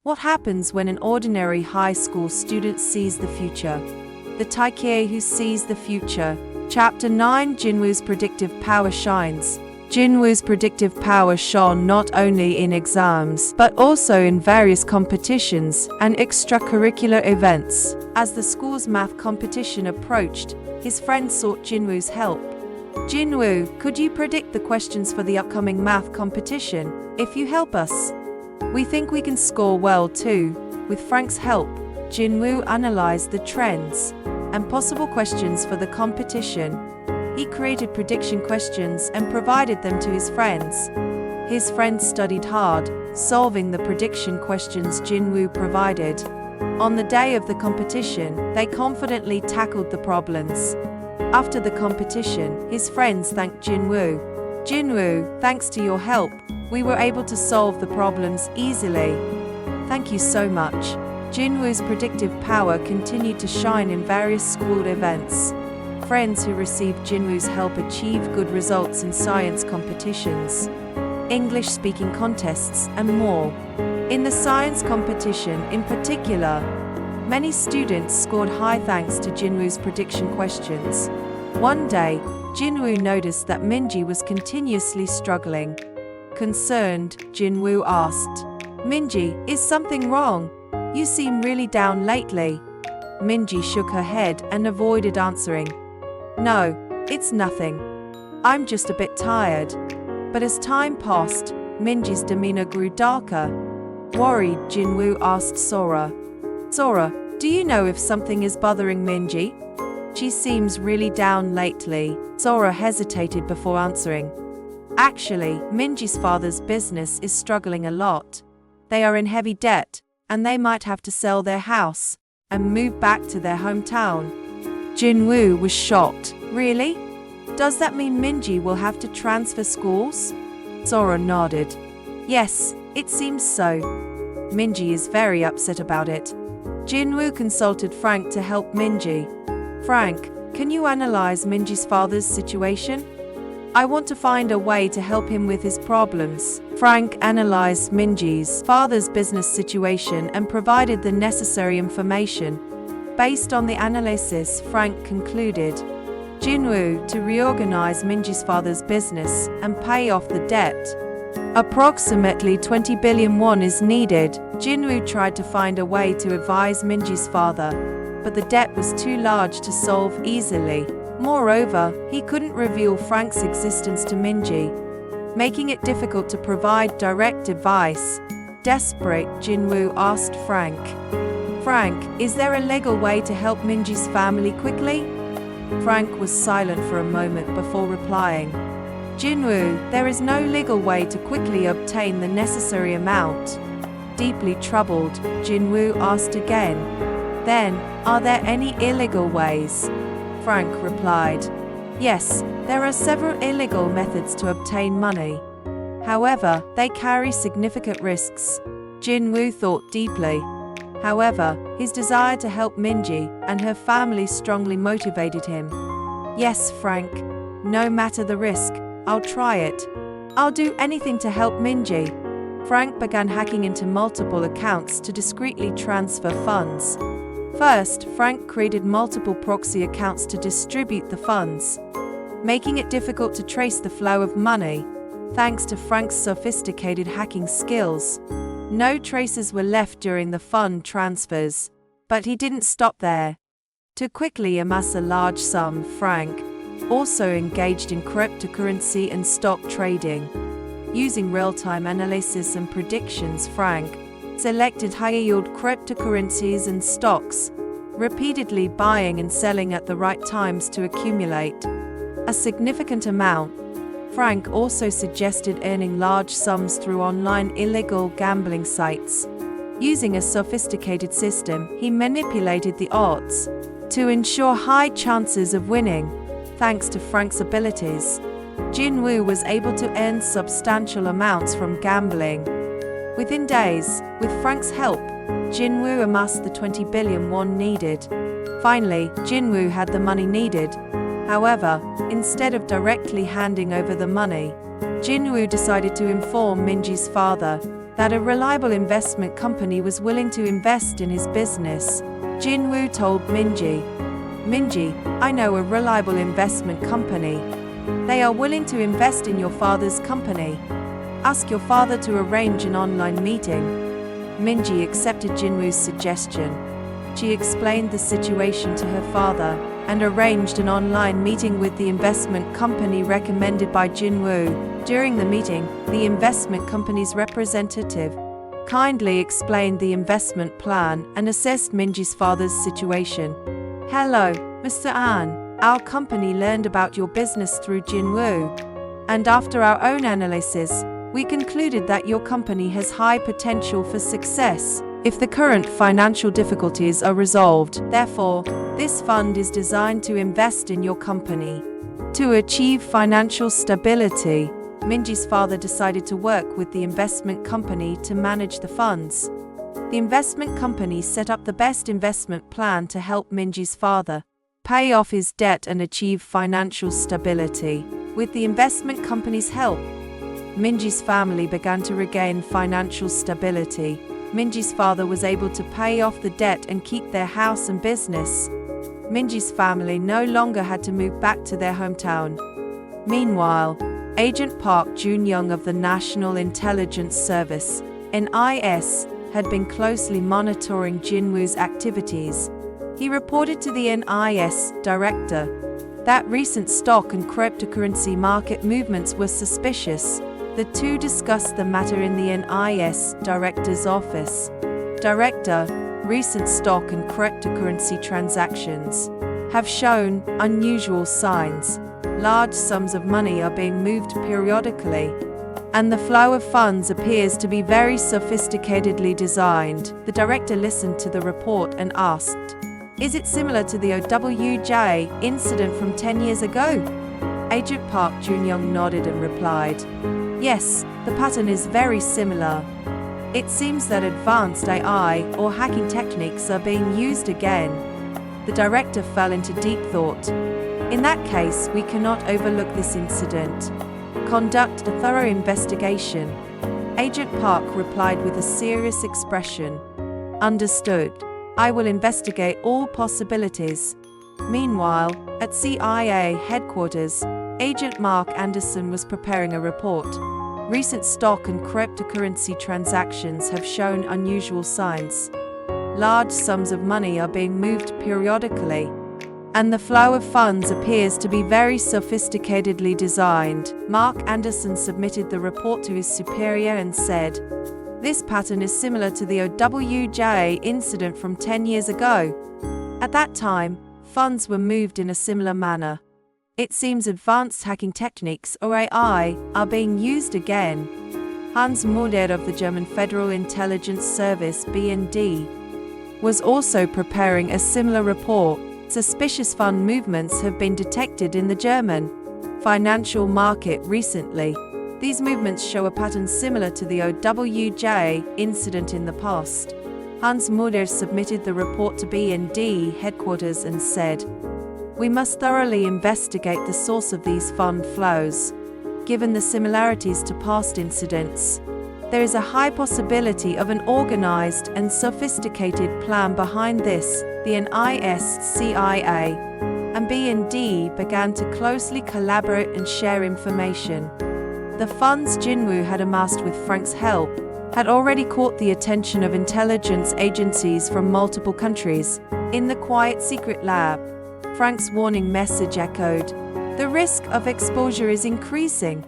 What happens when an ordinary high school student sees the future? The Tyke who sees the future. Chapter 9. Jinwoo's predictive power shines. Jinwoo's predictive power shone not only in exams, but also in various competitions and extracurricular events. As the school's math competition approached, his friends sought Jinwoo's help. Jinwoo, could you predict the questions for the upcoming math competition? If you help us, we think we can score well too. With Frank's help, Jinwoo analyzed the trends and possible questions for the competition. He created prediction questions and provided them to his friends. His friends studied hard, solving the prediction questions Jinwoo provided. On the day of the competition, they confidently tackled the problems. After the competition, his friends thanked Jinwoo. Jinwoo, thanks to your help, we were able to solve the problems easily. Thank you so much. Jinwoo's predictive power continued to shine in various school events. Friends who received Jinwoo's help achieved good results in science competitions, English speaking contests, and more. In the science competition in particular, many students scored high thanks to Jinwoo's prediction questions. One day, Jinwoo noticed that Minji was continuously struggling. Concerned, Jinwoo asked, "Minji, is something wrong? You seem really down lately." Minji shook her head and avoided answering. "No, it's nothing. I'm just a bit tired." But as time passed, Minji's demeanor grew darker. Worried, Jinwoo asked Sora, "Sora, do you know if something is bothering Minji? She seems really down lately." Sora hesitated before answering. Actually, Minji's father's business is struggling a lot. They are in heavy debt, and they might have to sell their house and move back to their hometown. Jinwoo was shocked. Really? Does that mean Minji will have to transfer schools? Sora nodded. Yes, it seems so. Minji is very upset about it. Jinwoo consulted Frank to help Minji. Frank, can you analyze Minji's father's situation? I want to find a way to help him with his problems. Frank analyzed Minji's father's business situation and provided the necessary information. Based on the analysis, Frank concluded, Jinwoo to reorganize Minji's father's business and pay off the debt. Approximately 20 billion won is needed. Jinwoo tried to find a way to advise Minji's father, but the debt was too large to solve easily. Moreover, he couldn't reveal Frank's existence to Minji, making it difficult to provide direct advice. Desperate, Jinwoo asked Frank, "Frank, is there a legal way to help Minji's family quickly?" Frank was silent for a moment before replying. "Jinwoo, there is no legal way to quickly obtain the necessary amount." Deeply troubled, Jinwoo asked again, "Then, are there any illegal ways?" Frank replied, "Yes, there are several illegal methods to obtain money. However, they carry significant risks." Jinwoo thought deeply. However, his desire to help Minji and her family strongly motivated him. "Yes, Frank. No matter the risk, I'll try it. I'll do anything to help Minji." Frank began hacking into multiple accounts to discreetly transfer funds. First, Frank created multiple proxy accounts to distribute the funds, making it difficult to trace the flow of money. Thanks to Frank's sophisticated hacking skills, no traces were left during the fund transfers. But he didn't stop there. To quickly amass a large sum, Frank also engaged in cryptocurrency and stock trading. Using real-time analysis and predictions, Frank selected high-yield cryptocurrencies and stocks, repeatedly buying and selling at the right times to accumulate a significant amount. Frank also suggested earning large sums through online illegal gambling sites. Using a sophisticated system, he manipulated the odds to ensure high chances of winning. Thanks to Frank's abilities, Jinwoo was able to earn substantial amounts from gambling. Within days, with Frank's help, Jinwoo amassed the 20 billion won needed. Finally, Jinwoo had the money needed. However, instead of directly handing over the money, Jinwoo decided to inform Minji's father that a reliable investment company was willing to invest in his business. Jinwoo told Minji, "Minji, I know a reliable investment company. They are willing to invest in your father's company. Ask your father to arrange an online meeting." Minji accepted Jinwoo's suggestion. She explained the situation to her father and arranged an online meeting with the investment company recommended by Jinwoo. During the meeting, the investment company's representative kindly explained the investment plan and assessed Minji's father's situation. "Hello, Mr. An. Our company learned about your business through Jinwoo, and after our own analysis, we concluded that your company has high potential for success if the current financial difficulties are resolved. Therefore, this fund is designed to invest in your company. To achieve financial stability, Minji's father decided to work with the investment company to manage the funds. The investment company set up the best investment plan to help Minji's father pay off his debt and achieve financial stability. With the investment company's help, Minji's family began to regain financial stability. Minji's father was able to pay off the debt and keep their house and business. Minji's family no longer had to move back to their hometown. Meanwhile, Agent Park Jun-young of the National Intelligence Service, NIS, had been closely monitoring Jinwoo's activities. He reported to the NIS director that recent stock and cryptocurrency market movements were suspicious. The two discussed the matter in the NIS director's office. "Director, recent stock and cryptocurrency transactions have shown unusual signs. Large sums of money are being moved periodically, and the flow of funds appears to be very sophisticatedly designed." The director listened to the report and asked, "Is it similar to the OWJ incident from 10 years ago?" Agent Park Jun-young nodded and replied, "Yes, the pattern is very similar. It seems that advanced AI or hacking techniques are being used again." The director fell into deep thought. "In that case, we cannot overlook this incident. Conduct a thorough investigation." Agent Park replied with a serious expression. "Understood. I will investigate all possibilities." Meanwhile, at CIA headquarters, Agent Mark Anderson was preparing a report. Recent stock and cryptocurrency transactions have shown unusual signs. Large sums of money are being moved periodically, and the flow of funds appears to be very sophisticatedly designed. Mark Anderson submitted the report to his superior and said, "This pattern is similar to the OWJ incident from 10 years ago. At that time, funds were moved in a similar manner. It seems advanced hacking techniques or AI are being used again." Hans Mulder of the German Federal Intelligence Service BND was also preparing a similar report. Suspicious fund movements have been detected in the German financial market recently. These movements show a pattern similar to the OWJ incident in the past. Hans Mulder submitted the report to BND headquarters and said, "We must thoroughly investigate the source of these fund flows. Given the similarities to past incidents, there is a high possibility of an organized and sophisticated plan behind this." The NIS, CIA, and BND began to closely collaborate and share information. The funds Jinwoo had amassed with Frank's help had already caught the attention of intelligence agencies from multiple countries. In the quiet secret lab, Frank's warning message echoed, "The risk of exposure is increasing."